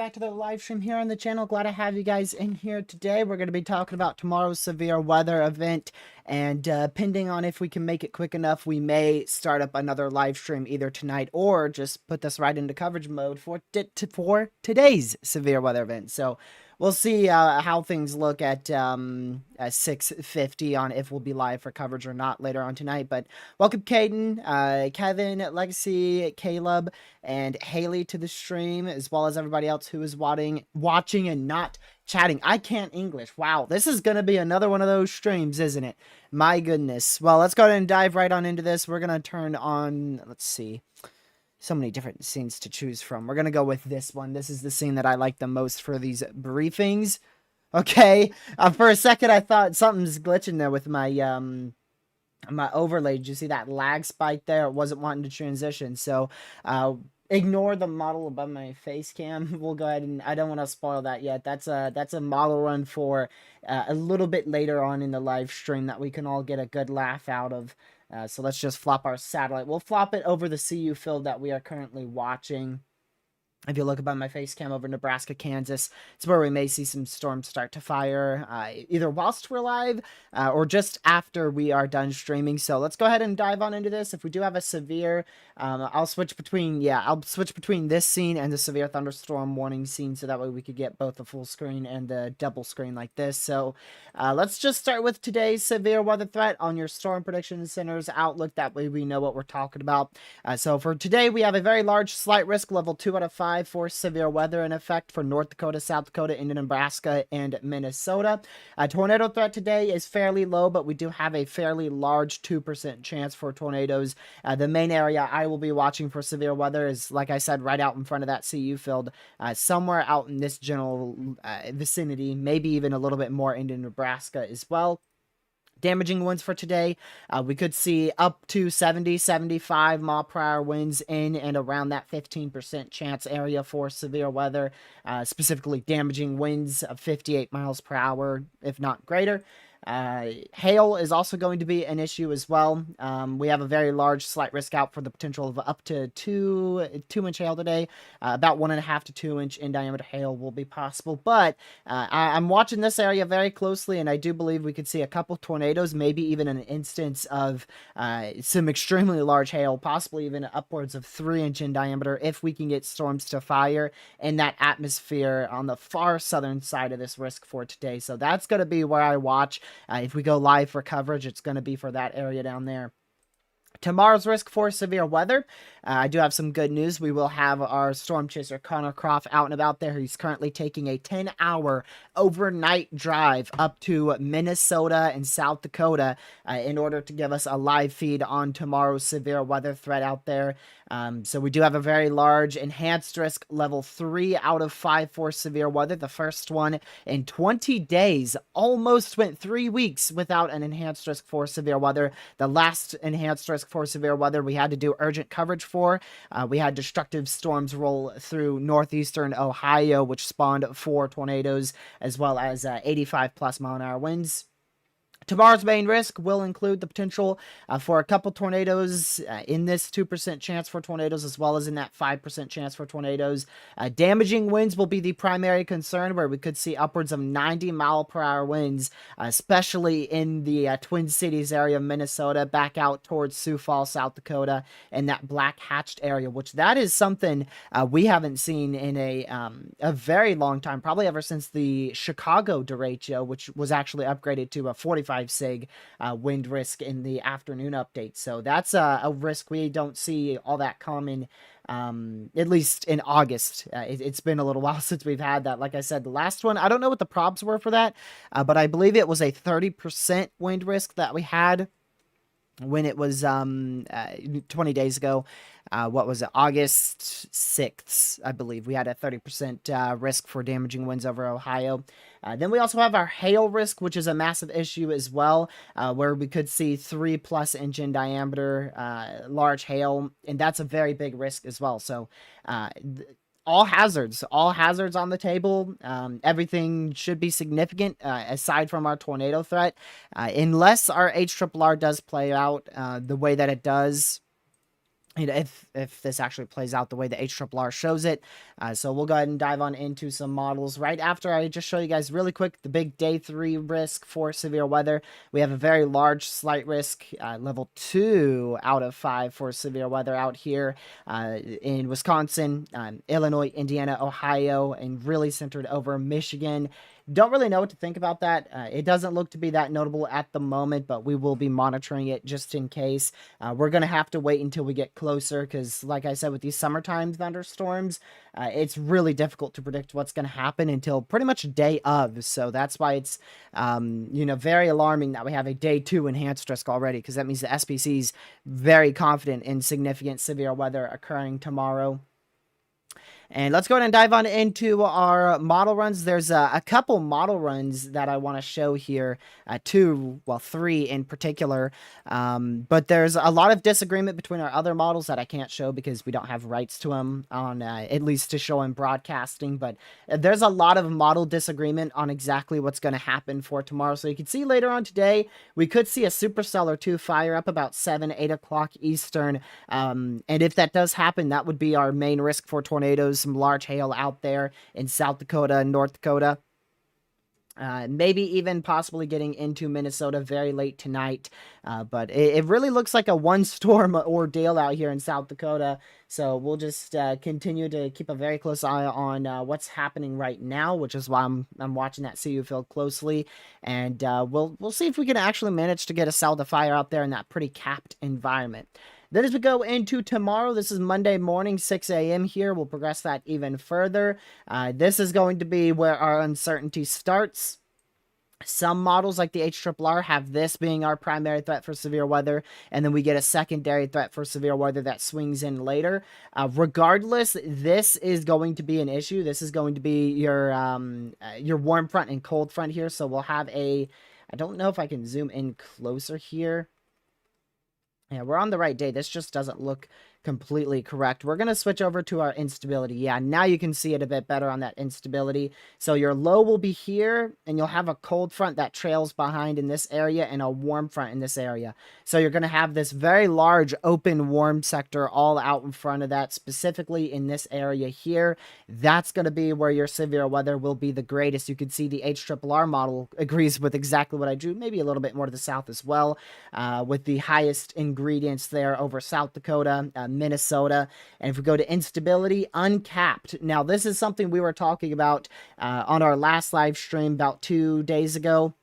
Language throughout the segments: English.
back to the live stream here on the channel. Glad to have you guys in here today. We're going to be talking about tomorrow's severe weather event, and depending on if we can make it quick enough, we may start up another live stream either tonight or just put this right into coverage mode for today's severe weather event. So we'll see how things look at 6:50 on if we'll be live for coverage or not later on tonight. But welcome, Caden, Kevin, Legacy, Caleb, and Haley to the stream, as well as everybody else who is watching and not chatting. I can't English. Wow, this is going to be another one of those streams, isn't it? My goodness. Well, let's go ahead and dive right on into this. We're going to turn on, let's see, so many different scenes to choose from. We're going to go with this one. This is the scene that I like the most for these briefings. Okay. For a second, I thought something's glitching there with my my overlay. Did you see that lag spike there? It wasn't wanting to transition. So ignore the model above my face cam. We'll go ahead and I don't want to spoil that yet. That's a model run for a little bit later on in the live stream that we can all get a good laugh out of. So let's just flop our satellite. We'll flop it over the CU field that we are currently watching. If you look above my face cam over Nebraska, Kansas, it's where we may see some storms start to fire, either whilst we're live or just after we are done streaming. So let's go ahead and dive on into this. If we do have a severe, I'll switch between this scene and the severe thunderstorm warning scene, so that way we could get both the full screen and the double screen like this. So let's just start with today's severe weather threat on your Storm Prediction Center's outlook. That way we know what we're talking about. So for today, we have a very large slight risk, level 2 out of 5. For severe weather in effect for North Dakota, South Dakota, into Nebraska, and Minnesota. Tornado threat today is fairly low, but we do have a fairly large 2% chance for tornadoes. The main area I will be watching for severe weather is, like I said, right out in front of that CU field, somewhere out in this general vicinity, maybe even a little bit more into Nebraska as well. Damaging winds for today, we could see up to 70, 75 mile per hour winds in and around that 15% chance area for severe weather, specifically damaging winds of 58 miles per hour, if not greater. Hail is also going to be an issue as well. We have a very large slight risk out for the potential of up to 2-inch hail today. About 1.5 to 2 inch in diameter hail will be possible, but I'm watching this area very closely, and I do believe we could see a couple tornadoes, maybe even an instance of some extremely large hail, possibly even upwards of 3-inch in diameter, if we can get storms to fire in that atmosphere on the far southern side of this risk for today. So that's going to be where I watch. If we go live for coverage, it's going to be for that area down there. Tomorrow's risk for severe weather. I do have some good news. We will have our storm chaser Connor Croft out and about there. He's currently taking a 10-hour overnight drive up to Minnesota and South Dakota in order to give us a live feed on tomorrow's severe weather threat out there. So we do have a very large enhanced risk, level 3 out of 5 for severe weather. The first one in 20 days. Almost went 3 weeks without an enhanced risk for severe weather. The last enhanced risk for severe weather we had to do urgent coverage for. We had destructive storms roll through northeastern Ohio, which spawned 4 tornadoes, as well as 85 plus mile an hour winds. Tomorrow's main risk will include the potential for a couple tornadoes in this 2% chance for tornadoes, as well as in that 5% chance for tornadoes. Damaging winds will be the primary concern, where we could see upwards of 90 mile per hour winds, especially in the Twin Cities area of Minnesota, back out towards Sioux Falls, South Dakota, and that Black Hatched area, which that is something we haven't seen in a very long time, probably ever since the Chicago derecho, which was actually upgraded to a 45 sig wind risk in the afternoon update. So that's a risk we don't see all that common, at least in August. It's been a little while since we've had that. Like I said, the last one, I don't know what the props were for that, but I believe it was a 30% wind risk that we had when it was 20 days ago. What was it? August 6th, I believe. We had a 30% risk for damaging winds over Ohio. Then we also have our hail risk, which is a massive issue as well, where we could see 3+ inch in diameter large hail, and that's a very big risk as well. So all hazards on the table. Everything should be significant aside from our tornado threat, unless our HRRR does play out the way that it does. if this actually plays out the way the HRRR shows it. So we'll go ahead and dive on into some models right after I just show you guys really quick the big day 3 risk for severe weather. We have a very large slight risk, level 2 out of 5 for severe weather out here in Wisconsin, Illinois, Indiana, Ohio, and really centered over Michigan. Don't really know what to think about that. It doesn't look to be that notable at the moment, but we will be monitoring it just in case. We're going to have to wait until we get closer because, like I said, with these summertime thunderstorms, it's really difficult to predict what's going to happen until pretty much day of. So that's why it's, very alarming that we have a day 2 enhanced risk already, because that means the SPC is very confident in significant severe weather occurring tomorrow. And let's go ahead and dive on into our model runs. There's a couple model runs that I want to show here, three in particular. But there's a lot of disagreement between our other models that I can't show because we don't have rights to them on, at least to show in broadcasting. But there's a lot of model disagreement on exactly what's going to happen for tomorrow. So you can see later on today, we could see a supercellar 2 fire up about 7, 8 o'clock Eastern. And if that does happen, that would be our main risk for tornadoes. Some large hail out there in South Dakota and North Dakota. Maybe even possibly getting into Minnesota very late tonight. But it really looks like a one-storm ordeal out here in South Dakota. So we'll just continue to keep a very close eye on what's happening right now, which is why I'm watching that CU field closely. And we'll see if we can actually manage to get a cell to fire out there in that pretty capped environment. Then as we go into tomorrow, this is Monday morning, 6 a.m. here. We'll progress that even further. This is going to be where our uncertainty starts. Some models like the HRRR have this being our primary threat for severe weather, and then we get a secondary threat for severe weather that swings in later. Regardless, this is going to be an issue. This is going to be your warm front and cold front here. So we'll have I don't know if I can zoom in closer here. Yeah, we're on the right day. This just doesn't look completely correct. We're going to switch over to our instability. Yeah, now you can see it a bit better on that instability. So your low will be here, and you'll have a cold front that trails behind in this area and a warm front in this area. So you're going to have this very large open warm sector all out in front of that, specifically in this area here. That's going to be where your severe weather will be the greatest. You can see the HRRR model agrees with exactly what I drew, maybe a little bit more to the south as well, with the highest ingredients there over South Dakota, Minnesota. And if we go to instability, uncapped. Now, this is something we were talking about on our last live stream about 2 days ago.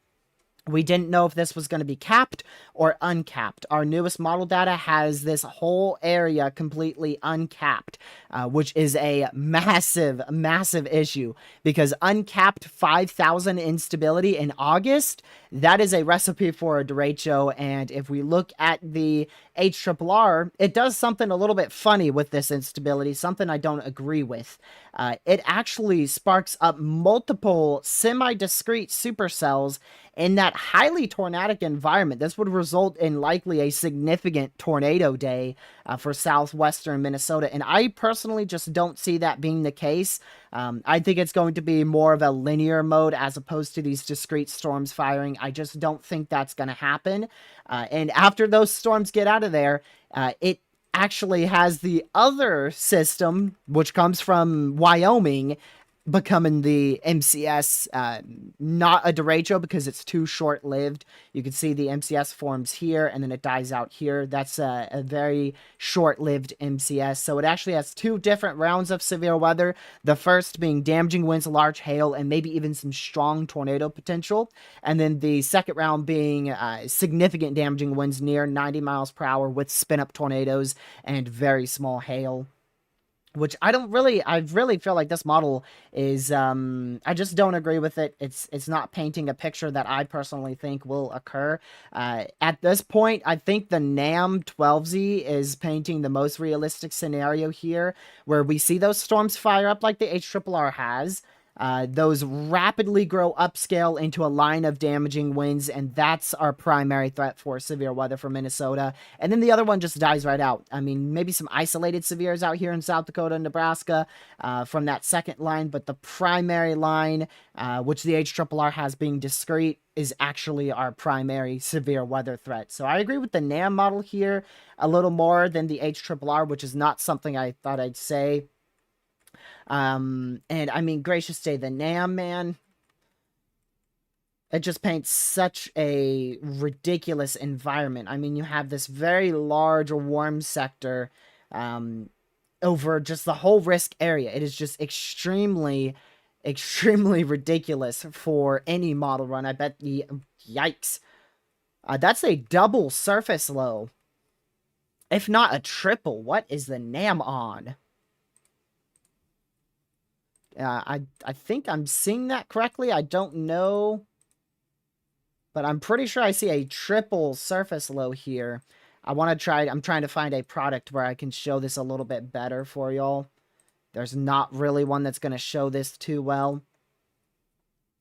We didn't know if this was going to be capped or uncapped. Our newest model data has this whole area completely uncapped, which is a massive, massive issue because uncapped 5,000 instability in August, that is a recipe for a derecho. And if we look at the HRRR, it does something a little bit funny with this instability, something I don't agree with. It actually sparks up multiple semi-discrete supercells in that highly tornadic environment. This would result in likely a significant tornado day for southwestern Minnesota. And I personally just don't see that being the case. I think it's going to be more of a linear mode as opposed to these discrete storms firing. I just don't think that's going to happen. And after those storms get out of there, it actually has the other system, which comes from Wyoming, becoming the MCS, not a derecho because it's too short-lived. You can see the MCS forms here and then it dies out here. That's a very short-lived MCS. So it actually has 2 different rounds of severe weather. The first being damaging winds, large hail, and maybe even some strong tornado potential. And then the second round being significant damaging winds near 90 miles per hour with spin-up tornadoes and very small hail. Which I really feel like this model is, I just don't agree with it. It's not painting a picture that I personally think will occur. At this point, I think the NAM 12Z is painting the most realistic scenario here, where we see those storms fire up like the HRRR has. Those rapidly grow upscale into a line of damaging winds, and that's our primary threat for severe weather for Minnesota. And then the other one just dies right out. I mean, maybe some isolated severes out here in South Dakota and Nebraska from that second line, but the primary line, which the HRRR has being discrete, is actually our primary severe weather threat. So I agree with the NAM model here a little more than the HRRR, which is not something I thought I'd say. And I mean, gracious day, the NAM, man, it just paints such a ridiculous environment. I mean, you have this very large warm sector over just the whole risk area. It is just extremely, extremely ridiculous for any model run. I bet the yikes. That's a double surface low, if not a triple. What is the NAM on? I think I'm seeing that correctly. I don't know, but I'm pretty sure I see a triple surface low here. I'm trying to find a product where I can show this a little bit better for y'all. There's not really one that's going to show this too well.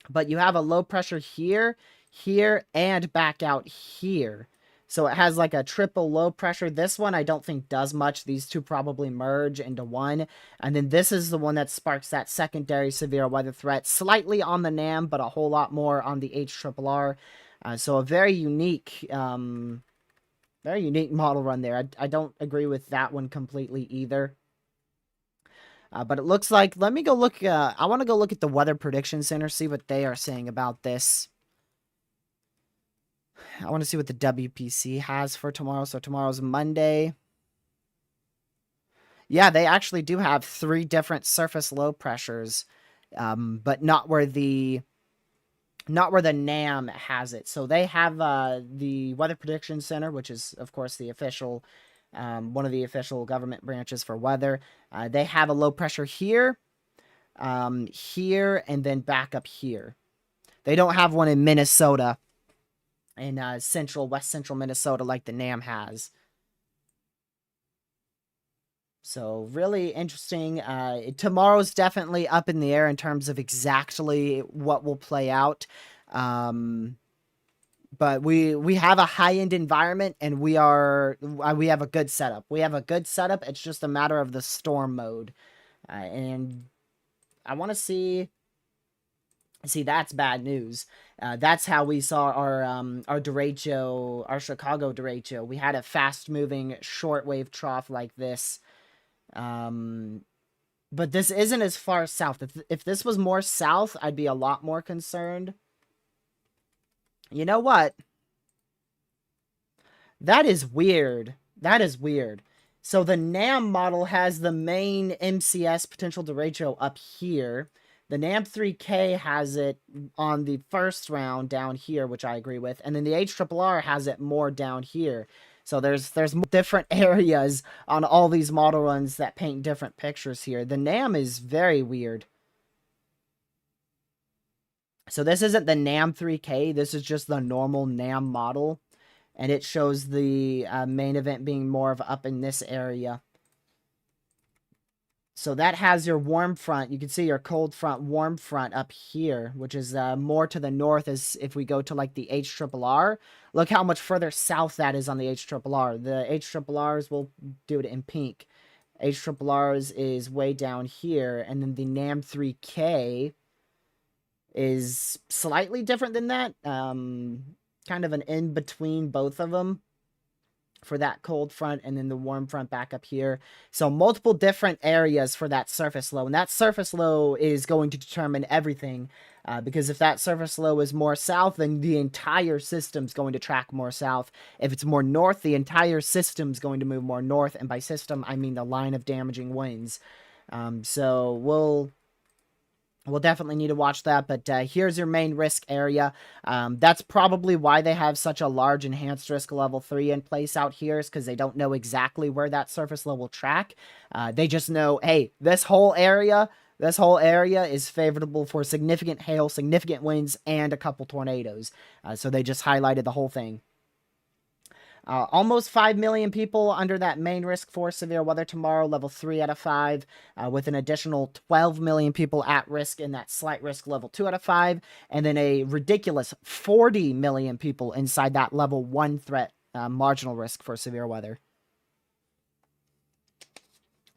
But you have a low pressure here, here, and back out here. So it has like a triple low pressure. This one I don't think does much. These two probably merge into one. And then this is the one that sparks that secondary severe weather threat. Slightly on the NAM, but a whole lot more on the HRRR. So a very unique model run there. I don't agree with that one completely either. But it looks like, let me go look, I want to go look at the Weather Prediction Center, see what they are saying about this. I want to see what the WPC has for tomorrow. So tomorrow's Monday. Yeah, they actually do have 3 different surface low pressures, but not where the NAM has it. So they have the Weather Prediction Center, which is, of course, the official, one of the official government branches for weather. They have a low pressure here, here, and then back up here. They don't have one in Minnesota, in west central Minnesota, like the NAM has. So really interesting. Tomorrow's definitely up in the air in terms of exactly what will play out. But we have a high-end environment, and we have a good setup. We have a good setup. It's just a matter of the storm mode. And I want to see, that's bad news. That's how we saw our derecho, our Chicago derecho. We had a fast-moving shortwave trough like this. But this isn't as far south. If this was more south, I'd be a lot more concerned. You know what? That is weird. That is weird. So the NAM model has the main MCS potential derecho up here. The NAM 3K has it on the first round down here, which I agree with. And then the HRRR has it more down here. So there's different areas on all these model runs that paint different pictures here. The NAM is very weird. So this isn't the NAM 3K. This is just the normal NAM model. And it shows the main event being more of up in this area. So that has your warm front. You can see your cold front, warm front up here, which is more to the north as if we go to like the HRRR. Look how much further south that is on the HRRR. The HRRRs, we'll do it in pink. HRRRs is way down here, and then the NAM 3K is slightly different than that. Kind of an in-between both of them for that cold front, and then the warm front back up here. So multiple different areas for that surface low, and that surface low is going to determine everything, because if that surface low is more south, then the entire system's going to track more south. If it's more north, the entire system's going to move more north, and by system, I mean the line of damaging winds. So we'll definitely need to watch that, but here's your main risk area. That's probably why they have such a large enhanced risk level 3 in place out here, is because they don't know exactly where that surface low will track. They just know, hey, this whole area is favorable for significant hail, significant winds, and a couple tornadoes. So they just highlighted the whole thing. Almost 5 million people under that main risk for severe weather tomorrow, level 3 out of 5, with an additional 12 million people at risk in that slight risk level 2 out of 5, and then a ridiculous 40 million people inside that level 1 threat marginal risk for severe weather.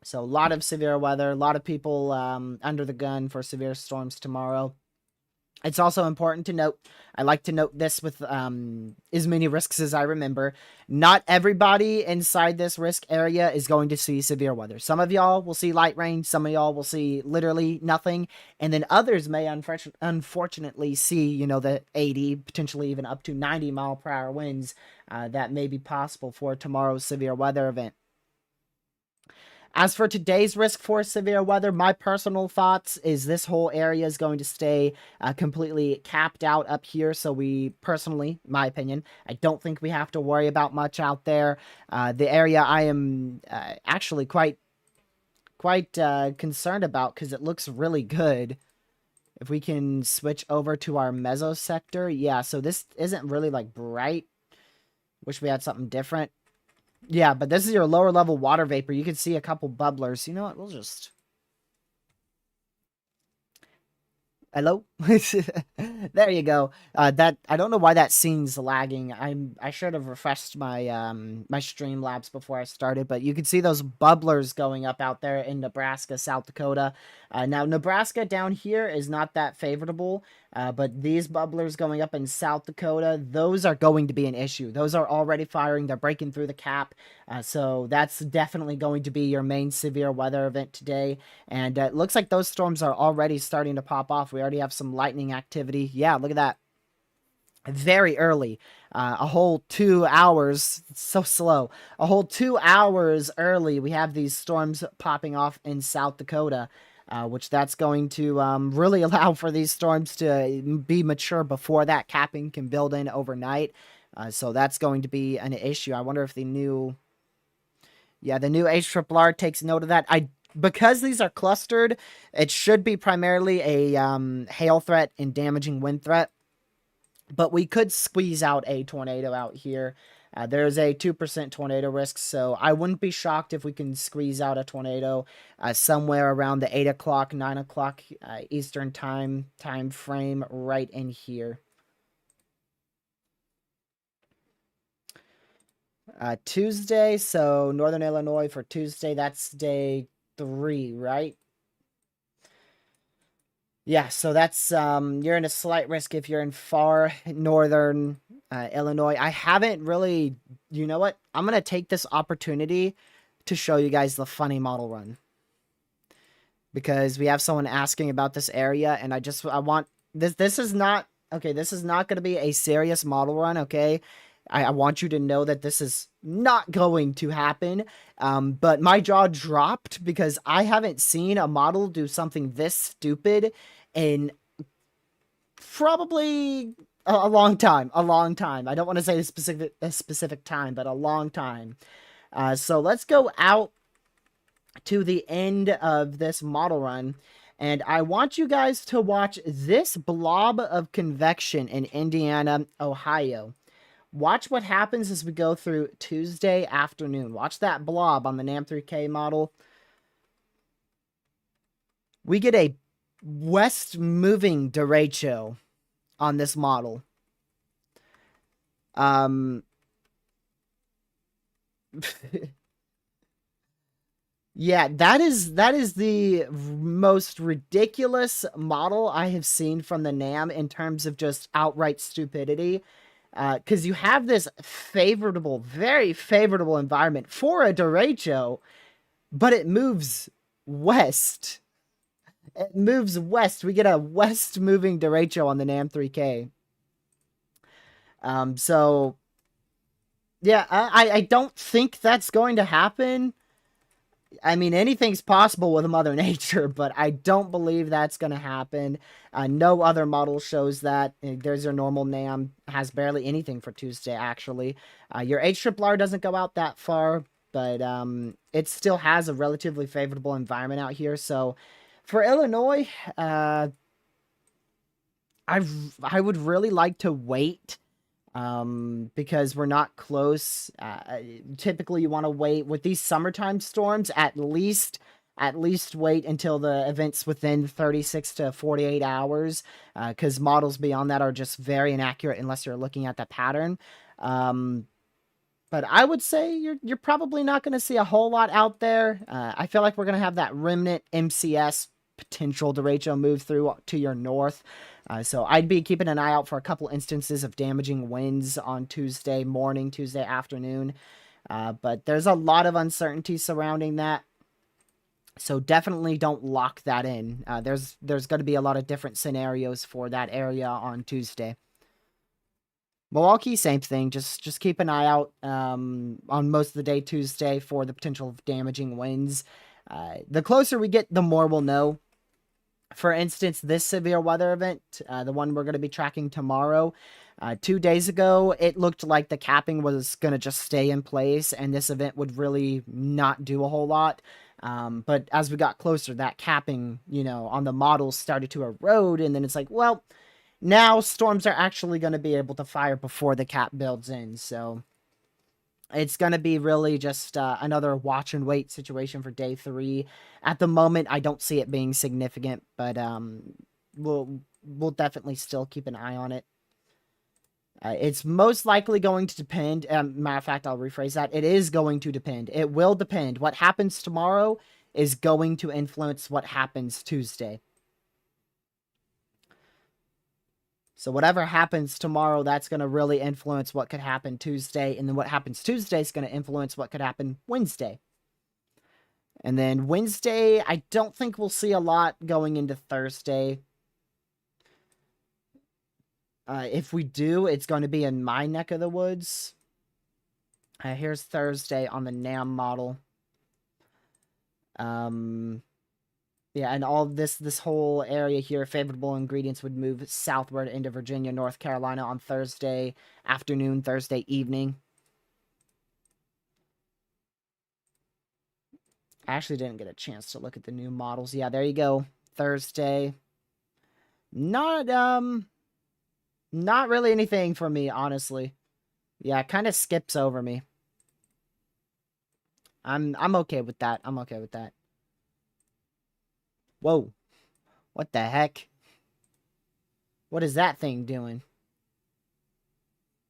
So a lot of severe weather, a lot of people under the gun for severe storms tomorrow. It's also important to note, I like to note this with as many risks as I remember. Not everybody inside this risk area is going to see severe weather. Some of y'all will see light rain. Some of y'all will see literally nothing. And then others may unfortunately see, you know, the 80, potentially even up to 90 mile per hour winds that may be possible for tomorrow's severe weather event. As for today's risk for severe weather, my personal thoughts is this whole area is going to stay completely capped out up here. So we personally, my opinion, I don't think we have to worry about much out there. The area I am actually quite concerned about because it looks really good. If we can switch over to our mesosector, yeah. So this isn't really like bright. Wish we had something different. Yeah, but this is your lower level water vapor. You can see a couple bubblers. You know what? We'll just... Hello? There you go. That I don't know why that scene's lagging. I should have refreshed my my Streamlabs before I started, but you can see those bubblers going up out there in Nebraska, South Dakota. Now Nebraska down here is not that favorable, but these bubblers going up in South Dakota, those are going to be an issue. Those are already firing. They're breaking through the cap. So that's definitely going to be your main severe weather event today. And it looks like those storms are already starting to pop off. We already have some lightning activity. Yeah, look at that. Very early. A whole 2 hours. So slow. A whole 2 hours early, we have these storms popping off in South Dakota. Which that's going to really allow for these storms to be mature before that capping can build in overnight. So that's going to be an issue. I wonder if the new... Yeah, the new HRRR takes note of that. Because these are clustered, it should be primarily a hail threat and damaging wind threat. But we could squeeze out a tornado out here. There's a 2% tornado risk, so I wouldn't be shocked if we can squeeze out a tornado somewhere around the 8 o'clock, 9 o'clock Eastern time frame right in here. Tuesday, so Northern Illinois for Tuesday, that's day 3, right? Yeah, so that's, you're in a slight risk if you're in far northern Illinois. I haven't really, you know what? I'm going to take this opportunity to show you guys the funny model run. Because we have someone asking about this area, and I want, this is not, okay, this is not going to be a serious model run, okay? I want you to know that this is not going to happen, but my jaw dropped because I haven't seen a model do something this stupid in probably a long time. I don't want to say a specific time, but a long time. So let's go out to the end of this model run, and I want you guys to watch this blob of convection in Indiana, Ohio. Watch what happens as we go through Tuesday afternoon. Watch that blob on the NAM3K model. We get a west-moving derecho on this model. Yeah, that is the most ridiculous model I have seen from the NAM in terms of just outright stupidity. Because you have this favorable, very favorable environment for a derecho, but it moves west. It moves west. We get a west-moving derecho on the NAM3K. So, yeah, I don't think that's going to happen. I mean, anything's possible with Mother Nature, but I don't believe that's going to happen. No other model shows that. There's your normal NAM. Has barely anything for Tuesday, actually. Your HRRR doesn't go out that far, but it still has a relatively favorable environment out here. So, for Illinois, I would really like to wait because we're not close. Typically, you want to wait with these summertime storms. At least wait until the event's within 36 to 48 hours, because models beyond that are just very inaccurate unless you're looking at the pattern. But I would say you're probably not going to see a whole lot out there. I feel like we're going to have that remnant MCS potential derecho move through to your north. So I'd be keeping an eye out for a couple instances of damaging winds on Tuesday morning, Tuesday afternoon. But there's a lot of uncertainty surrounding that. So definitely don't lock that in. There's going to be a lot of different scenarios for that area on Tuesday. Milwaukee, same thing. Just keep an eye out on most of the day Tuesday for the potential of damaging winds. The closer we get, the more we'll know. For instance, this severe weather event, the one we're going to be tracking tomorrow, 2 days ago, it looked like the capping was going to just stay in place and this event would really not do a whole lot. But as we got closer, that capping, on the models started to erode, and then it's like, well, now storms are actually going to be able to fire before the cap builds in, so it's going to be really just another watch and wait situation for day 3. At the moment, I don't see it being significant, but we'll definitely still keep an eye on it. It's most likely going to depend. Matter of fact, I'll rephrase that. It is going to depend. It will depend. What happens tomorrow is going to influence what happens Tuesday. So whatever happens tomorrow, that's going to really influence what could happen Tuesday. And then what happens Tuesday is going to influence what could happen Wednesday. And then Wednesday, I don't think we'll see a lot going into Thursday. If we do, it's going to be in my neck of the woods. Here's Thursday on the NAM model. Yeah, and all this whole area here, favorable ingredients would move southward into Virginia, North Carolina on Thursday afternoon, Thursday evening. I actually didn't get a chance to look at the new models. Yeah, there you go. Thursday. Not really anything for me, honestly. Yeah, it kind of skips over me. I'm okay with that. I'm okay with that. Whoa. What the heck? What is that thing doing?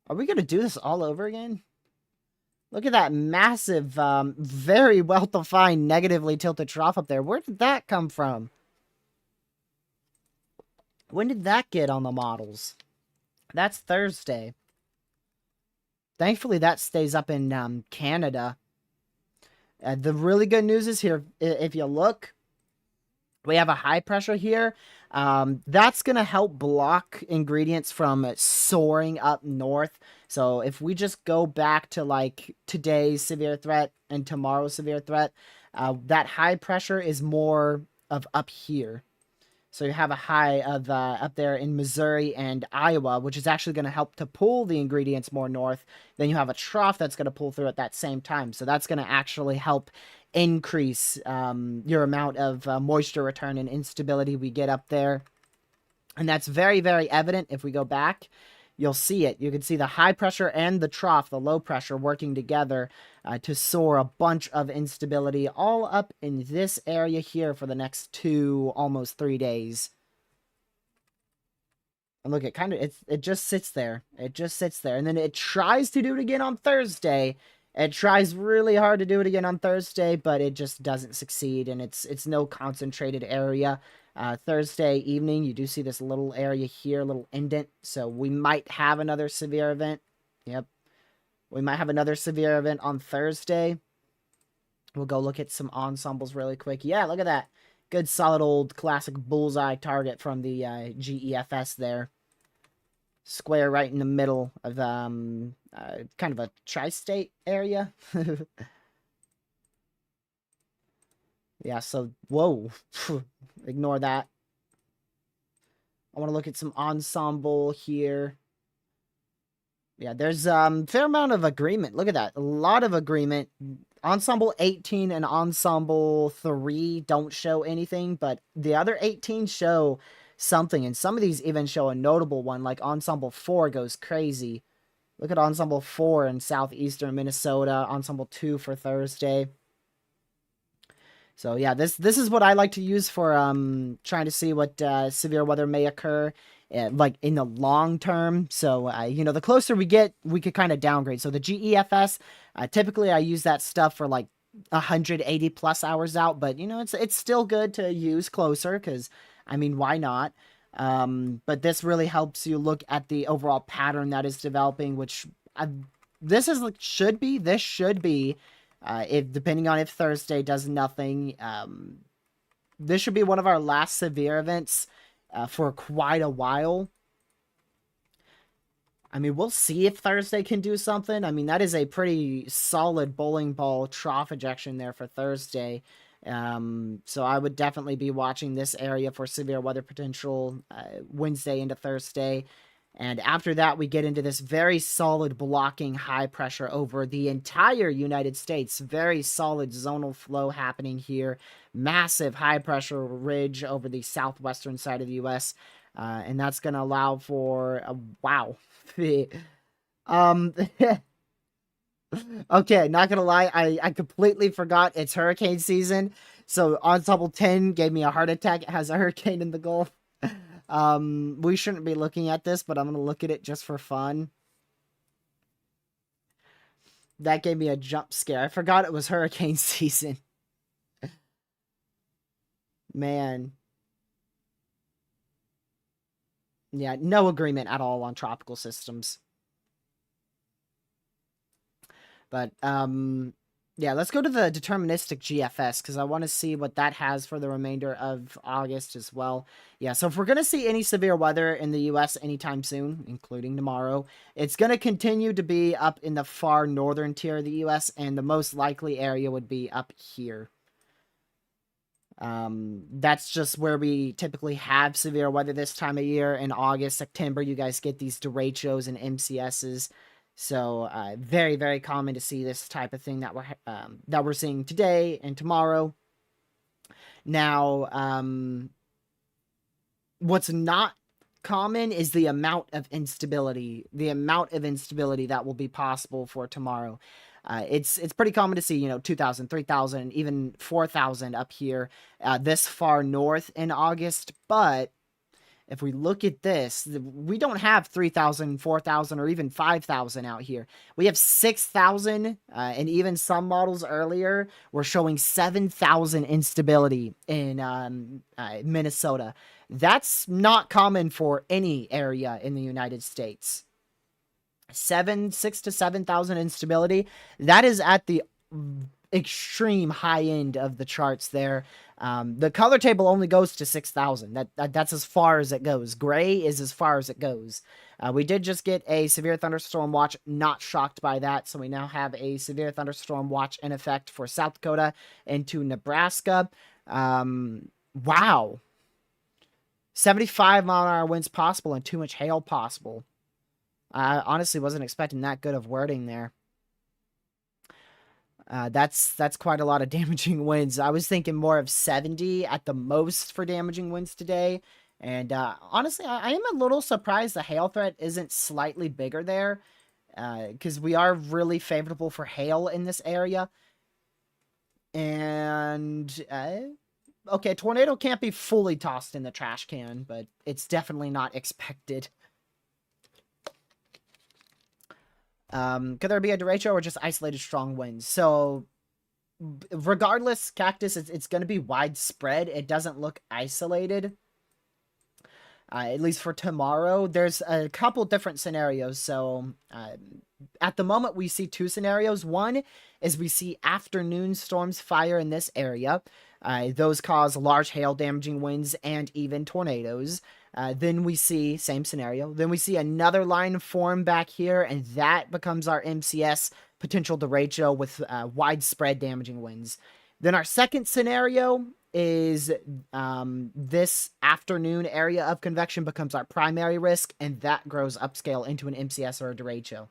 Are we going to do this all over again? Look at that massive, very well-defined negatively tilted trough up there. Where did that come from? When did that get on the models? That's Thursday. Thankfully, that stays up in Canada. The really good news is here, if you look, we have a high pressure here. That's going to help block ingredients from soaring up north. So if we just go back to like today's severe threat and tomorrow's severe threat, that high pressure is more of up here. So you have a high of up there in Missouri and Iowa, which is actually going to help to pull the ingredients more north. Then you have a trough that's going to pull through at that same time. So that's going to actually help increase your amount of moisture return and instability we get up there. And that's very, very evident. If we go back, you'll see it. You can see the high pressure and the trough, the low pressure, working together to soar a bunch of instability all up in this area here for the next 2, almost 3 days. And look, it just sits there. It just sits there. And then it tries to do it again on Thursday. It tries really hard to do it again on Thursday, but it just doesn't succeed, and it's no concentrated area. Thursday evening, you do see this little area here, little indent, so we might have another severe event. Yep. We might have another severe event on Thursday. We'll go look at some ensembles really quick. Yeah, look at that. Good solid old classic bullseye target from the GEFS there. Square right in the middle of kind of a tri-state area. Yeah, so whoa. Ignore that. I want to look at some ensemble here. Yeah, there's fair amount of agreement. Look at that. A lot of agreement. Ensemble 18 and Ensemble 3 don't show anything, but the other 18 show something, and some of these even show a notable one, like Ensemble 4 goes crazy. Look at Ensemble 4 in southeastern Minnesota, Ensemble 2 for Thursday. So yeah, this is what I like to use for trying to see what severe weather may occur, like in the long term. So you know, the closer we get, we could kind of downgrade. So the GEFS, typically I use that stuff for like 180 plus hours out, but you know, it's still good to use closer because I mean, why not? But this really helps you look at the overall pattern that is developing, which this should be if depending on if Thursday does nothing, this should be one of our last severe events for quite a while. I mean, we'll see if Thursday can do something. I mean, that is a pretty solid bowling ball trough ejection there for Thursday. So I would definitely be watching this area for severe weather potential Wednesday into Thursday. And after that, we get into this very solid blocking high pressure over the entire United States. Very solid zonal flow happening here. Massive high pressure ridge over the southwestern side of the U.S. And that's going to allow for a wow. um, okay, not going to lie. I completely forgot it's hurricane season. So Ensemble 10 gave me a heart attack. It has a hurricane in the Gulf. We shouldn't be looking at this, but I'm going to look at it just for fun. That gave me a jump scare. I forgot it was hurricane season. Man. Yeah, no agreement at all on tropical systems. But, yeah, let's go to the deterministic GFS because I want to see what that has for the remainder of August as well. Yeah, so if we're going to see any severe weather in the U.S. anytime soon, including tomorrow, it's going to continue to be up in the far northern tier of the U.S., and the most likely area would be up here. That's just where we typically have severe weather this time of year. In August, September, you guys get these derechos and MCSs. So very, very common to see this type of thing that we're seeing today and tomorrow. Now, what's not common is the amount of instability. The amount of instability that will be possible for tomorrow. It's pretty common to see, you know, 2,000, 3,000, even 4,000 up here this far north in August, but if we look at this, we don't have 3,000, 4,000, or even 5,000 out here. We have 6,000, and even some models earlier were showing 7,000 instability in Minnesota. That's not common for any area in the United States. 6 to 7,000 instability. That is at the extreme high end of the charts there. The color table only goes to 6,000. That's as far as it goes. Gray is as far as it goes. We did just get a severe thunderstorm watch. Not shocked by that. So we now have a severe thunderstorm watch in effect for South Dakota into Nebraska. Wow. 75-mile-an-hour winds possible and too much hail possible. I honestly wasn't expecting that good of wording there. That's quite a lot of damaging winds. I was thinking more of 70 at the most for damaging winds today. And honestly, I am a little surprised the hail threat isn't slightly bigger there. Because we are really favorable for hail in this area. And, okay, tornado can't be fully tossed in the trash can, but it's definitely not expected. Could there be a derecho or just isolated strong winds? So, regardless, Cactus, it's going to be widespread. It doesn't look isolated. At least for tomorrow. There's a couple different scenarios. So, at the moment, we see two scenarios. One is we see afternoon storms fire in this area. Those cause large hail damaging winds and even tornadoes. Then we see, same scenario, then we see another line form back here, and that becomes our MCS potential derecho with widespread damaging winds. Then our second scenario is this afternoon area of convection becomes our primary risk, and that grows upscale into an MCS or a derecho.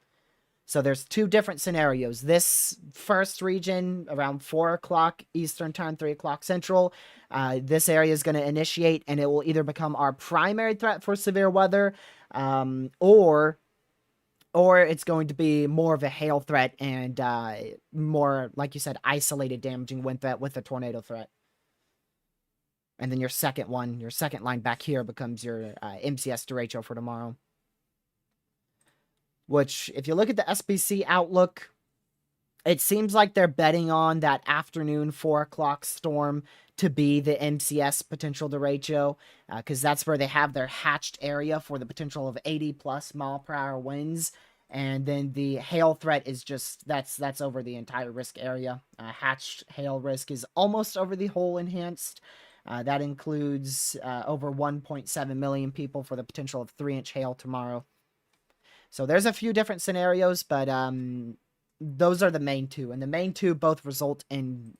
So there's two different scenarios. This first region around 4 o'clock Eastern time, 3 o'clock Central, this area is going to initiate, and it will either become our primary threat for severe weather, or or it's going to be more of a hail threat and more, like you said, isolated damaging wind threat with a tornado threat. And then your second line back here becomes your MCS derecho for tomorrow. Which, if you look at the SPC outlook, it seems like they're betting on that afternoon 4 o'clock storm to be the MCS potential derecho, because that's where they have their hatched area for the potential of 80 plus mile per hour winds. And then the hail threat is just that's over the entire risk area. Hatched hail risk is almost over the whole enhanced. That includes over 1.7 million people for the potential of 3-inch hail tomorrow. So there's a few different scenarios, but those are the main two. And the main two both result in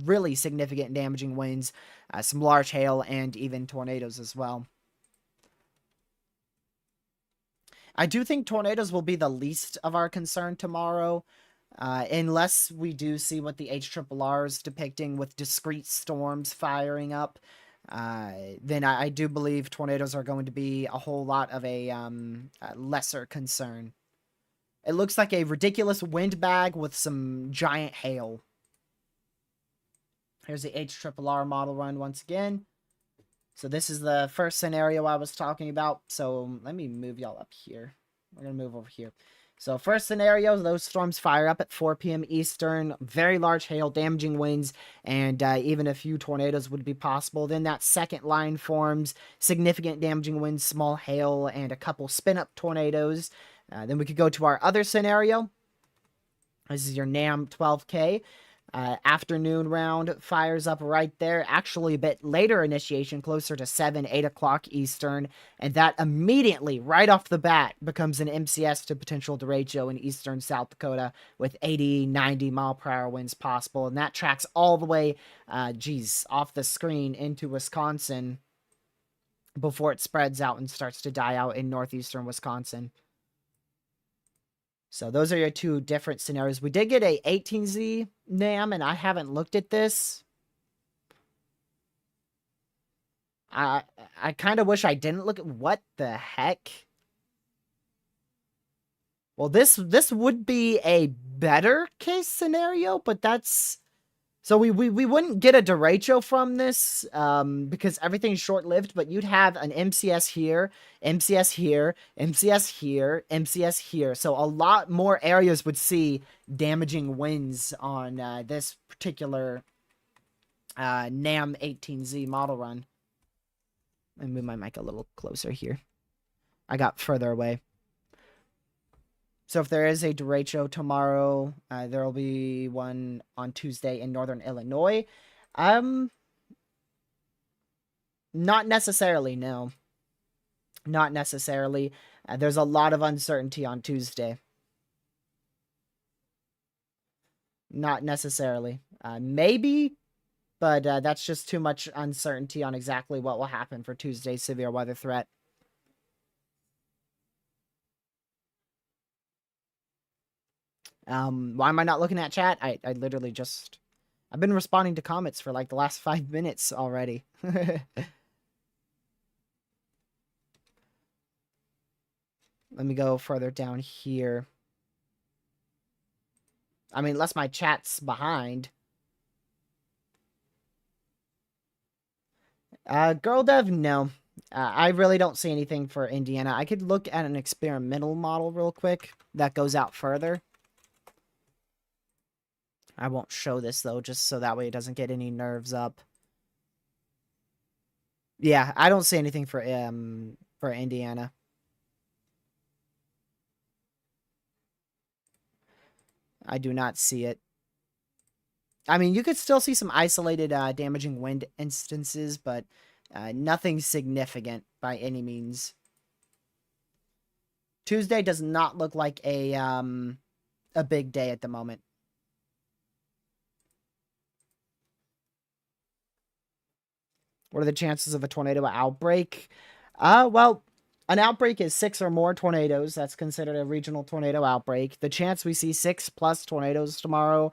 really significant damaging winds, some large hail, and even tornadoes as well. I do think tornadoes will be the least of our concern tomorrow, unless we do see what the HRRR is depicting with discrete storms firing up. Then I do believe tornadoes are going to be a whole lot of a lesser concern. It looks like a ridiculous wind bag with some giant hail. Here's the HRRR model run once again. So this is the first scenario I was talking about. So let me move y'all up here. We're going to move over here. So first scenario, those storms fire up at 4 p.m. Eastern. Very large hail, damaging winds, and even a few tornadoes would be possible. Then that second line forms significant damaging winds, small hail, and a couple spin-up tornadoes. Then we could go to our other scenario. This is your NAM 12K. Afternoon round fires up right there. Actually, a bit later initiation, closer to 7, 8 o'clock Eastern. And that immediately, right off the bat, becomes an MCS to potential derecho in eastern South Dakota with 80, 90 mile per hour winds possible. And that tracks all the way, off the screen into Wisconsin before it spreads out and starts to die out in northeastern Wisconsin. So those are your two different scenarios. We did get a 18Z NAM, and I haven't looked at this. I kind of wish I didn't look at what the heck. Well, this would be a better case scenario, but that's... So we wouldn't get a derecho from this because everything's short-lived, but you'd have an MCS here, MCS here, MCS here, MCS here. So a lot more areas would see damaging winds on this particular NAM 18Z model run. Let me move my mic a little closer here. I got further away. So if there is a derecho tomorrow, there will be one on Tuesday in northern Illinois. Not necessarily, no. Not necessarily. There's a lot of uncertainty on Tuesday. Not necessarily. Maybe, but that's just too much uncertainty on exactly what will happen for Tuesday's severe weather threat. Why am I not looking at chat? I literally just... I've been responding to comments for like the last 5 minutes already. Let me go further down here. I mean, unless my chat's behind. Girl Dev, no. I really don't see anything for Indiana. I could look at an experimental model real quick that goes out further. I won't show this, though, just so that way it doesn't get any nerves up. Yeah, I don't see anything for Indiana. I do not see it. I mean, you could still see some isolated damaging wind instances, but nothing significant by any means. Tuesday does not look like a big day at the moment. What are the chances of a tornado outbreak? Well, an outbreak is 6 or more tornadoes. That's considered a regional tornado outbreak. The chance we see 6+ tornadoes tomorrow,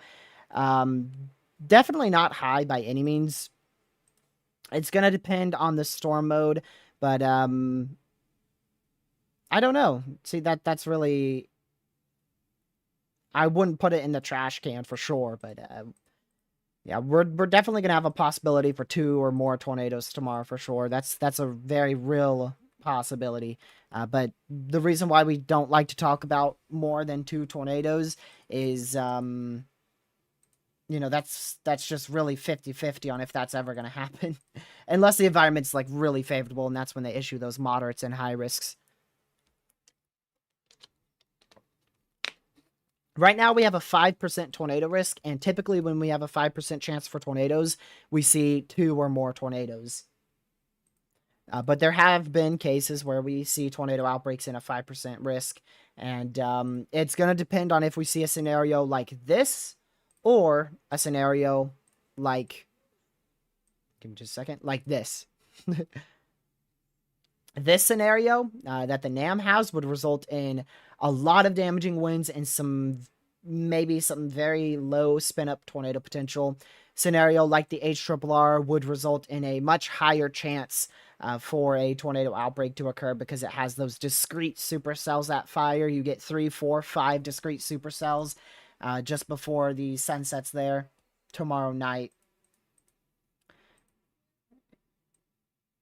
definitely not high by any means. It's going to depend on the storm mode, but I don't know. See, that's really, I wouldn't put it in the trash can for sure, but yeah, we're definitely gonna have a possibility for 2 or more tornadoes tomorrow for sure. That's a very real possibility. But the reason why we don't like to talk about more than 2 tornadoes is that's just really 50-50 on if that's ever going to happen. Unless the environment's like really favorable, and that's when they issue those moderates and high risks. Right now, we have a 5% tornado risk, and typically when we have a 5% chance for tornadoes, we see 2 or more tornadoes. But there have been cases where we see tornado outbreaks in a 5% risk, and it's going to depend on if we see a scenario like this or a scenario like, give me just a second, like this. This scenario that the NAM has would result in a lot of damaging winds and maybe some very low spin up tornado potential. Scenario like the HRRR would result in a much higher chance for a tornado outbreak to occur because it has those discrete supercells that fire. You get 3, 4, 5 discrete supercells just before the sun sets there tomorrow night.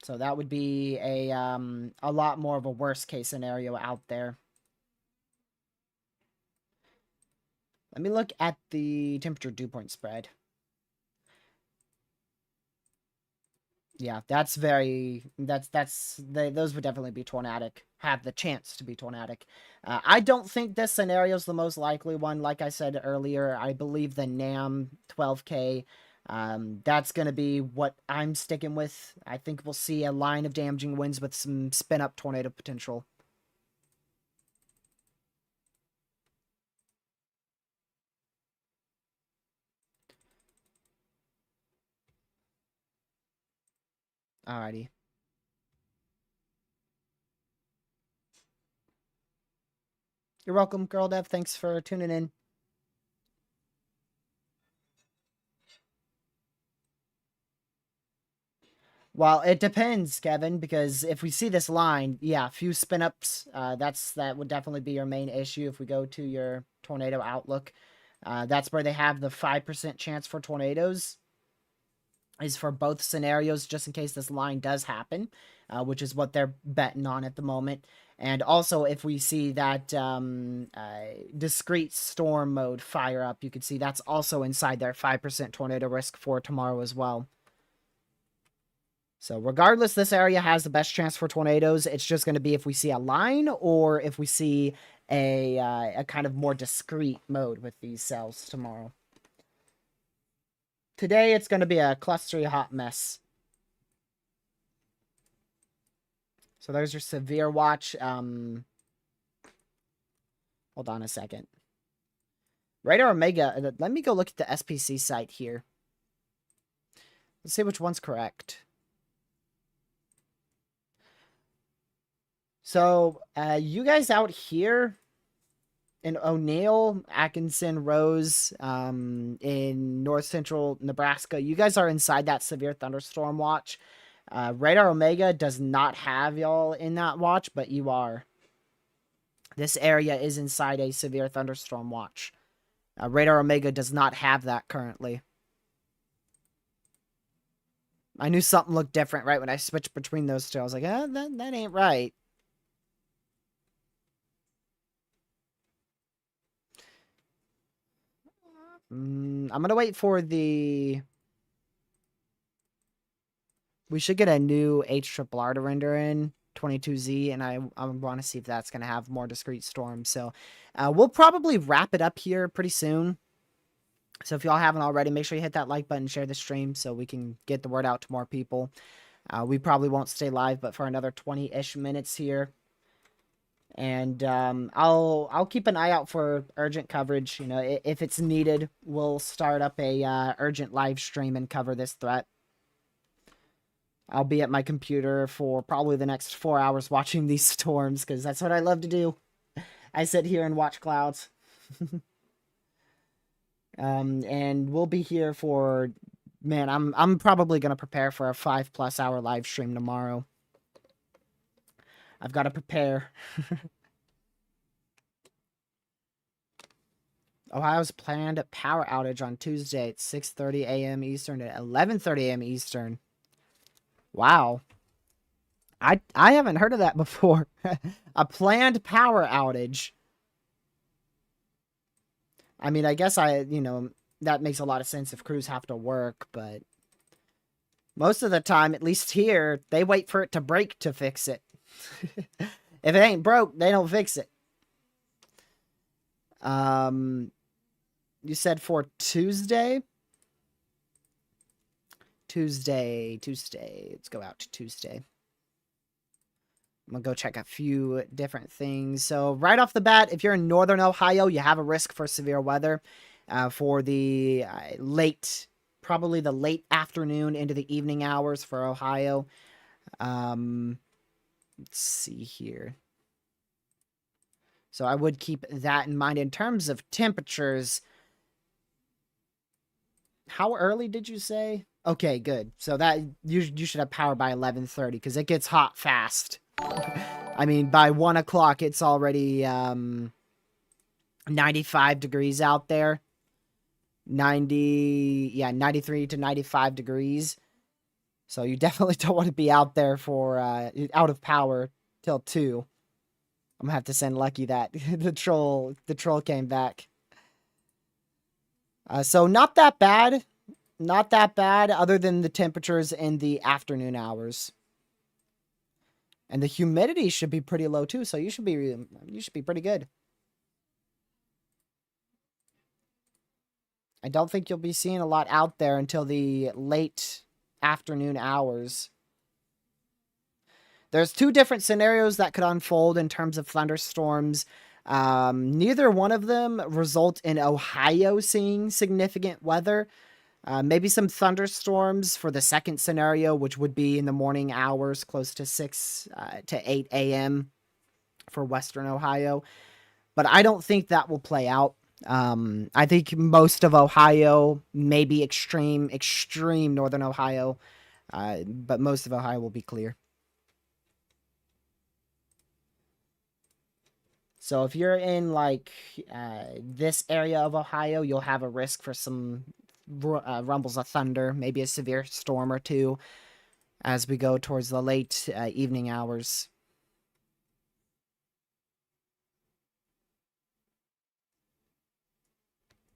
So that would be a lot more of a worst case scenario out there. Let me look at the temperature dew point spread. Yeah, those would definitely be tornadic, have the chance to be tornadic. I don't think this scenario is the most likely one. Like I said earlier, I believe the NAM 12K, that's going to be what I'm sticking with. I think we'll see a line of damaging winds with some spin up tornado potential. Alrighty. You're welcome, Girl Dev. Thanks for tuning in. Well, it depends, Kevin, because if we see this line, yeah, a few spin ups, that would definitely be your main issue if we go to your tornado outlook. That's where they have the 5% chance for tornadoes, is for both scenarios, just in case this line does happen, which is what they're betting on at the moment. And also, if we see that discrete storm mode fire up, you can see that's also inside their 5% tornado risk for tomorrow as well. So regardless, this area has the best chance for tornadoes. It's just going to be if we see a line or if we see a kind of more discrete mode with these cells tomorrow. Today, it's going to be a clustery hot mess. So there's your severe watch. Hold on a second. Radar Omega, let me go look at the SPC site here. Let's see which one's correct. So, you guys out here in O'Neill, Atkinson, Rose, in north central Nebraska, you guys are inside that severe thunderstorm watch. Radar Omega does not have y'all in that watch, but you are. This area is inside a severe thunderstorm watch. Radar Omega does not have that currently. I knew something looked different right when I switched between those two. I was like, that ain't right. I'm going to wait for the... We should get a new HRRR to render in, 22Z, and I want to see if that's going to have more discrete storms. So we'll probably wrap it up here pretty soon. So if y'all haven't already, make sure you hit that like button, share the stream so we can get the word out to more people. We probably won't stay live, but for another 20-ish minutes here. And I'll keep an eye out for urgent coverage. You know, if it's needed, we'll start up a urgent live stream and cover this threat. I'll be at my computer for probably the next 4 hours watching these storms because that's what I love to do. I sit here and watch clouds. And we'll be here for, man, I'm probably gonna prepare for a 5+ hour live stream tomorrow. I've got to prepare. Ohio's planned power outage on Tuesday at 6:30 a.m. Eastern to 11:30 a.m. Eastern. Wow. I haven't heard of that before. A planned power outage. I mean, I guess that makes a lot of sense if crews have to work, but most of the time, at least here, they wait for it to break to fix it. If it ain't broke, they don't fix it. You said for Tuesday? Tuesday. Let's go out to Tuesday. I'm going to go check a few different things. So right off the bat, if you're in northern Ohio, you have a risk for severe weather for the probably the late afternoon into the evening hours for Ohio. Let's see here. So I would keep that in mind. In terms of temperatures, how early did you say? Okay, good. So that you should have power by 11:30 because it gets hot fast. I mean, by 1 o'clock, it's already 95 degrees out there. 93 to 95 degrees. So you definitely don't want to be out there for out of power till 2. I'm gonna have to send Lucky that the troll came back. So not that bad. Not that bad, other than the temperatures in the afternoon hours. And the humidity should be pretty low too, so you should be pretty good. I don't think you'll be seeing a lot out there until the late afternoon hours. There's 2 different scenarios that could unfold in terms of thunderstorms. Neither one of them result in Ohio seeing significant weather. Maybe some thunderstorms for the second scenario, which would be in the morning hours, close to 6 to 8 a.m. for Western Ohio. But I don't think that will play out. I think most of Ohio, maybe extreme northern Ohio, but most of Ohio will be clear. So if you're in like this area of Ohio, you'll have a risk for some rumbles of thunder, maybe a severe storm or two as we go towards the late evening hours.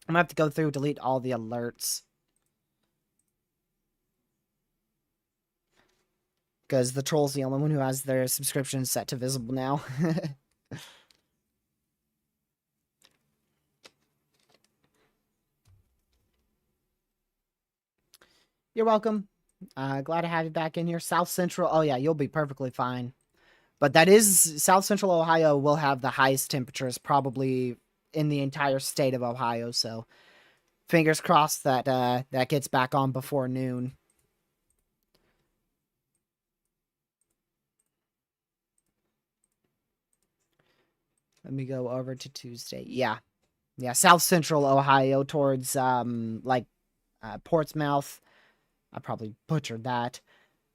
I'm gonna have to go through, delete all the alerts. Because the troll's the only one who has their subscription set to visible now. You're welcome. Glad to have you back in here. South Central. Oh, yeah, you'll be perfectly fine. But that is, South Central Ohio will have the highest temperatures probably in the entire state of Ohio. So fingers crossed that that gets back on before noon. Let me go over to Tuesday. Yeah. South Central Ohio towards Portsmouth. I probably butchered that.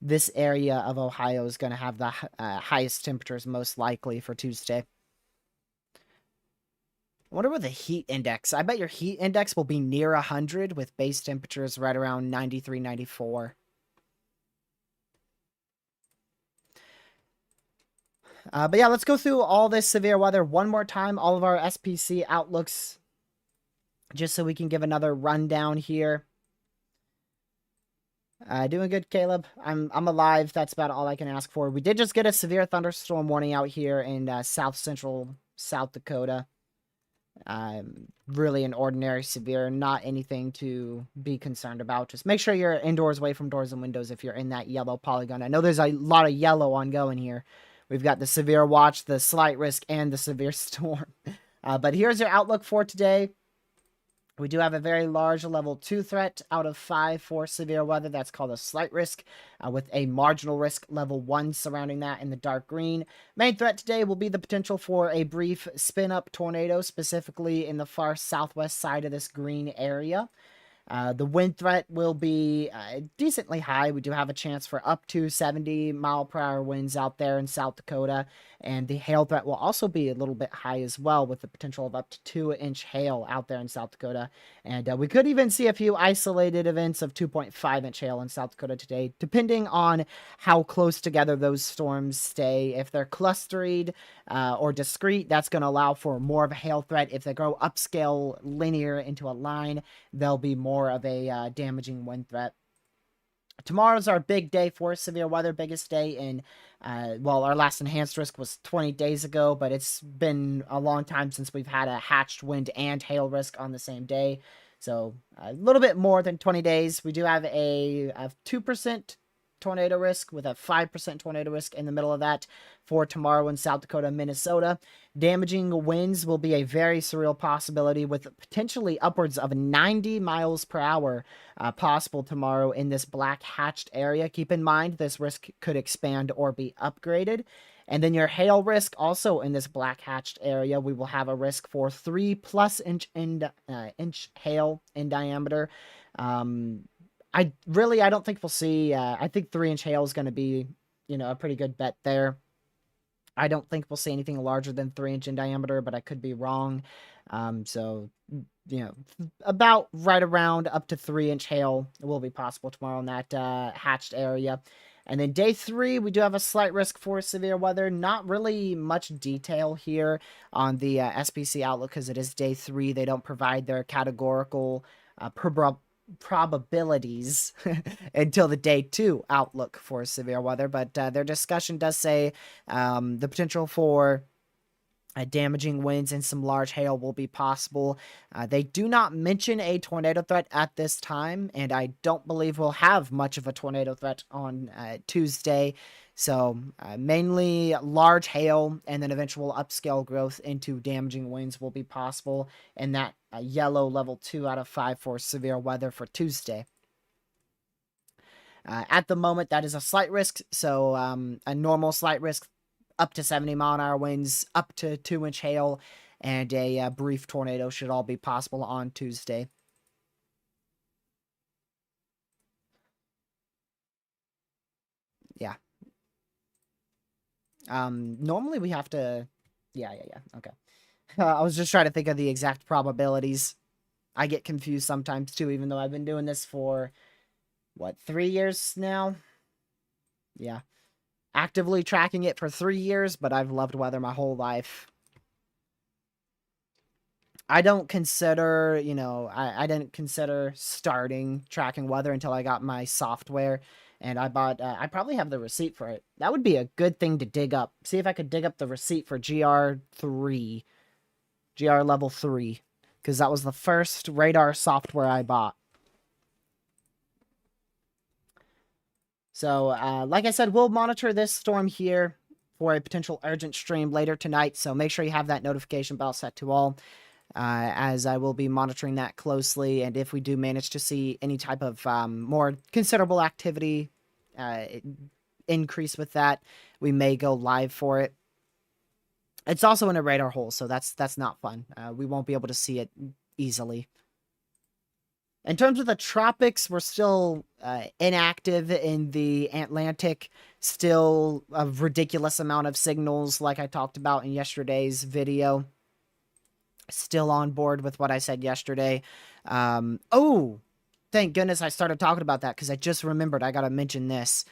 This area of Ohio is going to have the highest temperatures most likely for Tuesday. I wonder what the heat index. I bet your heat index will be near 100 with base temperatures right around 93, 94. But yeah, let's go through all this severe weather one more time. All of our SPC outlooks, just so we can give another rundown here. Doing good, Caleb. I'm alive. That's about all I can ask for. We did just get a severe thunderstorm warning out here in South Central South Dakota. Really an ordinary severe, not anything to be concerned about. Just make sure you're indoors, away from doors and windows if you're in that yellow polygon. I know there's a lot of yellow ongoing here. We've got the severe watch, the slight risk, and the severe storm. But here's your outlook for today. We do have a very large level 2 threat out of 5 for severe weather. That's called a slight risk, with a marginal risk level 1 surrounding that in the dark green. Main threat today will be the potential for a brief spin-up tornado, specifically in the far southwest side of this green area. The wind threat will be decently high. We do have a chance for up to 70-mile-per-hour winds out there in South Dakota. And the hail threat will also be a little bit high as well, with the potential of up to 2-inch hail out there in South Dakota. And we could even see a few isolated events of 2.5-inch hail in South Dakota today, depending on how close together those storms stay. If they're clustered or discrete, that's going to allow for more of a hail threat. If they go upscale linear into a line, there'll be more of a damaging wind threat. Tomorrow's our big day for severe weather, biggest day in, well, our last enhanced risk was 20 days ago, but it's been a long time since we've had a hatched wind and hail risk on the same day. So a little bit more than 20 days. We do have a 2% tornado risk with a 5% tornado risk in the middle of that for tomorrow in South Dakota and Minnesota. Damaging winds will be a very surreal possibility, with potentially upwards of 90 miles per hour possible tomorrow in this black hatched area. Keep in mind, this risk could expand or be upgraded. And then your hail risk, also in this black hatched area, we will have a risk for 3+ inch hail in diameter. I don't think we'll see. I think 3-inch hail is going to be, a pretty good bet there. I don't think we'll see anything larger than 3-inch in diameter, but I could be wrong. So, about right around up to 3-inch hail will be possible tomorrow in that hatched area. And then day 3, we do have a slight risk for severe weather. Not really much detail here on the SPC outlook because it is day 3. They don't provide their categorical probabilities until the day 2 outlook for severe weather, but their discussion does say the potential for damaging winds and some large hail will be possible. They do not mention a tornado threat at this time, and I don't believe we'll have much of a tornado threat on Tuesday. So mainly large hail and then eventual upscale growth into damaging winds will be possible, and that yellow level 2 out of 5 for severe weather for Tuesday. At the moment, that is a slight risk, so a normal slight risk, up to 70-mile-an-hour winds, up to 2-inch hail, and a brief tornado should all be possible on Tuesday. Yeah. Normally we have to... Yeah, okay. I was just trying to think of the exact probabilities. I get confused sometimes, too, even though I've been doing this for, 3 years now? Yeah. Actively tracking it for 3 years, but I've loved weather my whole life. I don't consider, I didn't consider starting tracking weather until I got my software, and I bought, I probably have the receipt for it. That would be a good thing to dig up. See if I could dig up the receipt for GR3, GR level 3, because that was the first radar software I bought. So, like I said, we'll monitor this storm here for a potential urgent stream later tonight, so make sure you have that notification bell set to all, as I will be monitoring that closely, and if we do manage to see any type of more considerable activity increase with that, we may go live for it. It's also in a radar hole, so that's not fun. We won't be able to see it easily. In terms of the tropics, we're still inactive in the Atlantic. Still a ridiculous amount of signals, like I talked about in yesterday's video. Still on board with what I said yesterday. Oh, thank goodness I started talking about that, because I just remembered I got to mention this.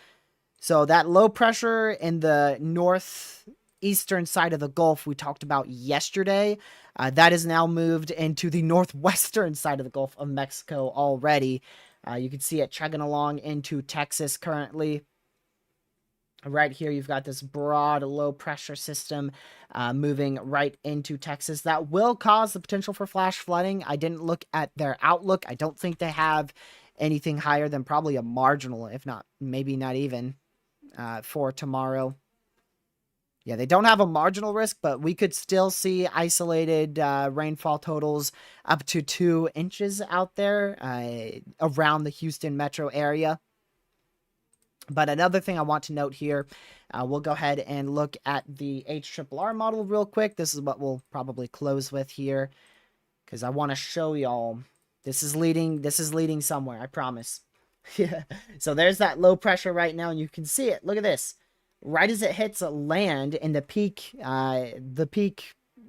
So that low pressure in the northeastern side of the Gulf we talked about yesterday, that is now moved into the northwestern side of the Gulf of Mexico already. You can see it chugging along into Texas currently. Right here, you've got this broad low pressure system moving right into Texas. That will cause the potential for flash flooding. I didn't look at their outlook. I don't think they have anything higher than probably a marginal, if not, maybe not even, for tomorrow. Yeah, they don't have a marginal risk, but we could still see isolated rainfall totals up to 2 inches out there around the Houston metro area. But another thing I want to note here, we'll go ahead and look at the HRRR model real quick. This is what we'll probably close with here, because I want to show y'all This is leading somewhere, I promise. Yeah. So there's that low pressure right now, and you can see it. Look at this. Right as it hits land in the peak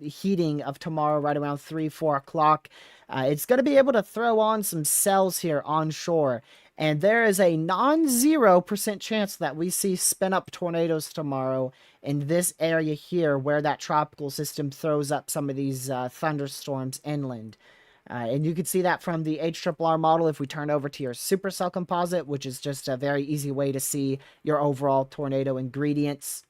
heating of tomorrow, right around 3, 4 o'clock, it's going to be able to throw on some cells here onshore. And there is a non-0% chance that we see spin up tornadoes tomorrow in this area here where that tropical system throws up some of these thunderstorms inland. And you can see that from the HRRR model if we turn over to your supercell composite, which is just a very easy way to see your overall tornado ingredients.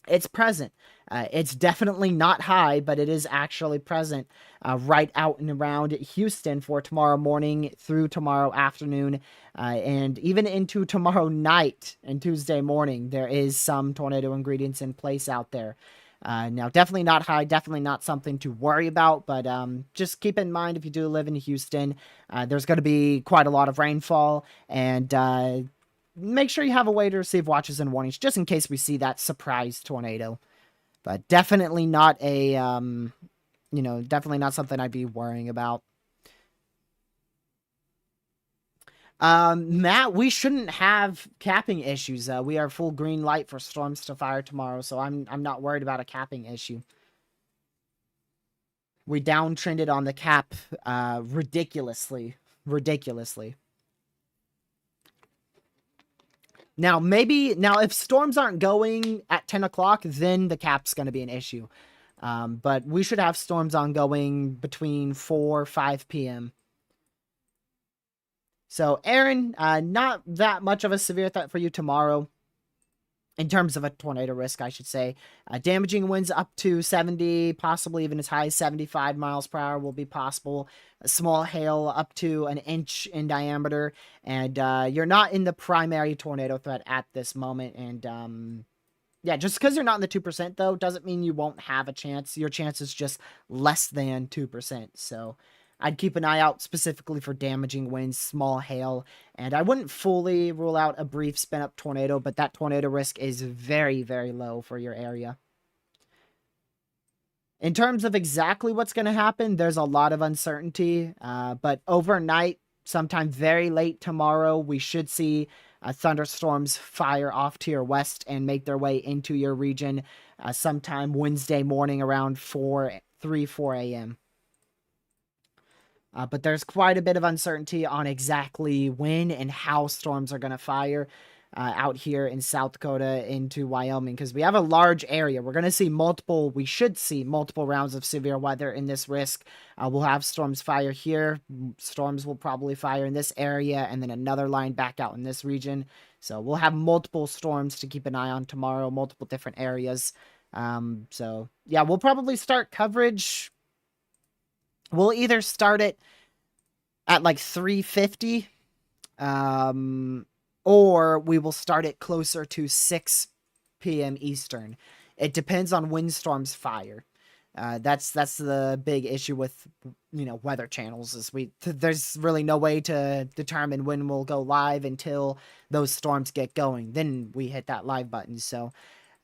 It's present. It's definitely not high, but it is actually present right out and around Houston for tomorrow morning through tomorrow afternoon and even into tomorrow night and Tuesday morning. There is some tornado ingredients in place out there. Now, definitely not high, definitely not something to worry about, but just keep in mind if you do live in Houston, there's going to be quite a lot of rainfall, and make sure you have a way to receive watches and warnings just in case we see that surprise tornado. But definitely not definitely not something I'd be worrying about. Matt, we shouldn't have capping issues. We are full green light for storms to fire tomorrow, so I'm not worried about a capping issue. We downtrended on the cap ridiculously. Now, if storms aren't going at 10 o'clock, then the cap's going to be an issue. But we should have storms ongoing between 5 p.m. So, Aaron, not that much of a severe threat for you tomorrow. In terms of a tornado risk, I should say. Damaging winds up to 70, possibly even as high as 75 miles per hour will be possible. A small hail up to an inch in diameter. And you're not in the primary tornado threat at this moment. And yeah, just because you're not in the 2%, though, doesn't mean you won't have a chance. Your chance is just less than 2%. So I'd keep an eye out specifically for damaging winds, small hail, and I wouldn't fully rule out a brief spin-up tornado, but that tornado risk is very, very low for your area. In terms of exactly what's going to happen, there's a lot of uncertainty, but overnight, sometime very late tomorrow, we should see thunderstorms fire off to your west and make their way into your region sometime Wednesday morning around 4 a.m. But there's quite a bit of uncertainty on exactly when and how storms are going to fire out here in South Dakota into Wyoming, because we have a large area. We're going to see we should see multiple rounds of severe weather in this risk. We'll have storms fire here. Storms will probably fire in this area, and then another line back out in this region. So we'll have multiple storms to keep an eye on tomorrow, multiple different areas. So yeah, we'll probably start coverage. We'll either start it at like 3:50, or we will start it closer to 6 p.m. Eastern. It depends on when storms fire. That's the big issue with weather channels is there's really no way to determine when we'll go live until those storms get going. Then we hit that live button. So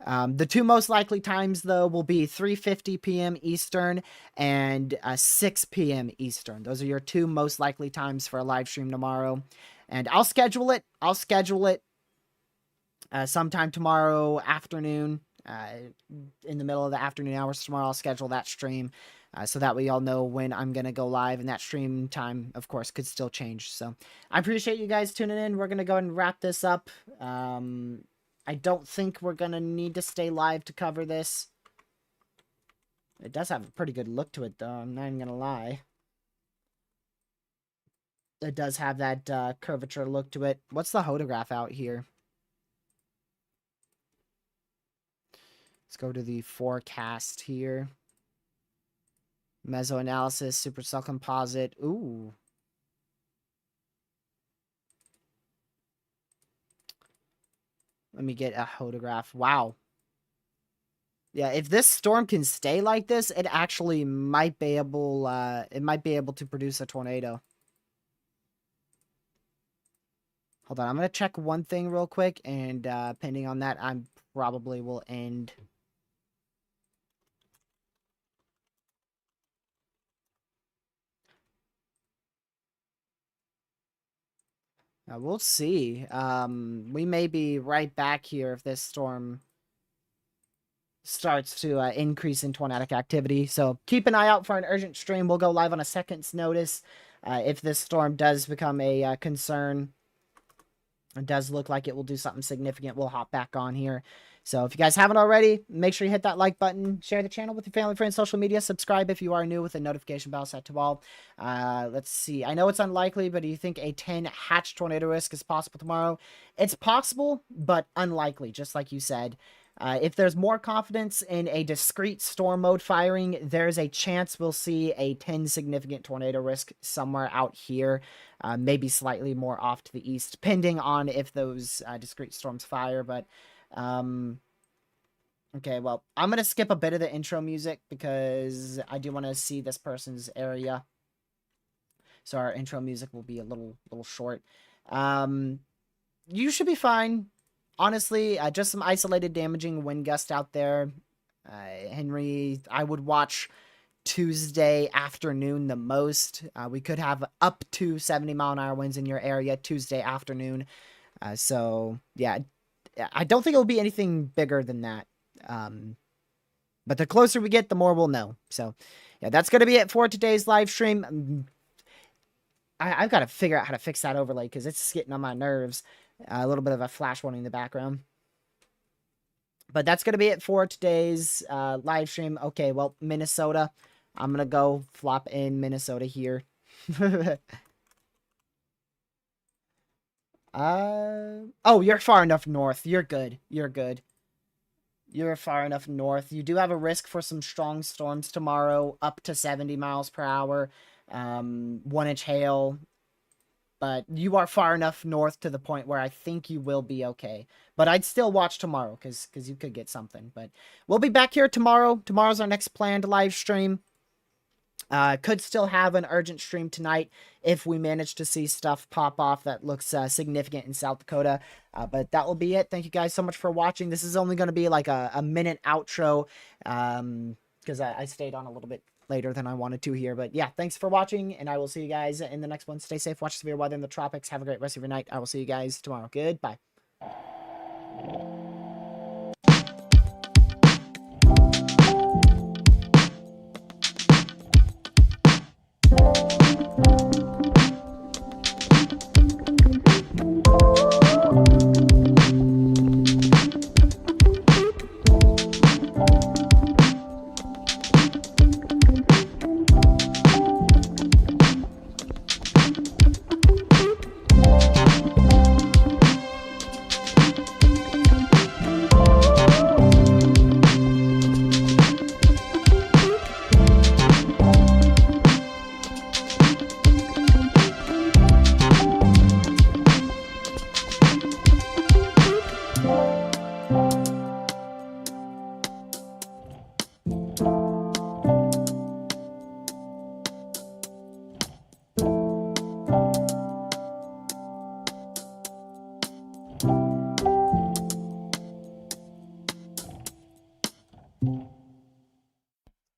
the two most likely times, though, will be 3:50 p.m. Eastern and 6 p.m. Eastern. Those are your two most likely times for a live stream tomorrow. And I'll schedule it. Sometime tomorrow afternoon, in the middle of the afternoon hours tomorrow. I'll schedule that stream so that we all know when I'm going to go live. And that stream time, of course, could still change. So I appreciate you guys tuning in. We're going to go ahead and wrap this up. I don't think we're going to need to stay live to cover this. It does have a pretty good look to it, though. I'm not even going to lie. It does have that curvature look to it. What's the hodograph out here? Let's go to the forecast here. Mesoanalysis, supercell composite. Ooh. Let me get a hodograph. Wow. Yeah, if this storm can stay like this, it actually might be able to produce a tornado. Hold on, I'm going to check one thing real quick, and depending on that, I probably will end. We'll see. We may be right back here if this storm starts to increase in tornadic activity. So keep an eye out for an urgent stream. We'll go live on a second's notice if this storm does become a concern. It does look like it will do something significant. We'll hop back on here. So if you guys haven't already, make sure you hit that like button, share the channel with your family, friends, social media, subscribe if you are new with a notification bell set to all. Let's see. I know it's unlikely, but do you think a 10 hatch tornado risk is possible tomorrow? It's possible, but unlikely, just like you said. If there's more confidence in a discrete storm mode firing, there's a chance we'll see a 10 significant tornado risk somewhere out here, maybe slightly more off to the east, depending on if those discrete storms fire. But okay, well, I'm going to skip a bit of the intro music because I do want to see this person's area. So our intro music will be a little short. You should be fine. Honestly, just some isolated damaging wind gust out there. Henry, I would watch Tuesday afternoon the most. We could have up to 70-mile-an-hour winds in your area Tuesday afternoon. So, yeah, I don't think it'll be anything bigger than that. But the closer we get, the more we'll know. So, yeah, that's going to be it for today's live stream. I've got to figure out how to fix that overlay because it's getting on my nerves. A little bit of a flash warning in the background. But that's going to be it for today's live stream. Okay, well, Minnesota. I'm going to go flop in Minnesota here. Oh, you're far enough north. You're good. You're good. You're far enough north. You do have a risk for some strong storms tomorrow, up to 70 miles per hour. 1-inch hail. But you are far enough north to the point where I think you will be okay. But I'd still watch tomorrow because you could get something. But we'll be back here tomorrow. Tomorrow's our next planned live stream. Could still have an urgent stream tonight if we manage to see stuff pop off that looks significant in South Dakota. But that will be it. Thank you guys so much for watching. This is only going to be like a minute outro because I stayed on a little bit later than I wanted to here. But yeah, thanks for watching, and I will see you guys in the next one. Stay safe, watch severe weather in the tropics. Have a great rest of your night. I will see you guys tomorrow. Goodbye.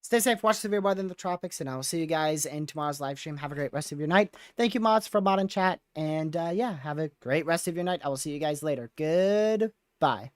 Stay safe, watch severe weather in the tropics, and I will see you guys in tomorrow's live stream. Have a great rest of your night. Thank you, mods, for mod and chat. And yeah, have a great rest of your night. I will see you guys later. Goodbye.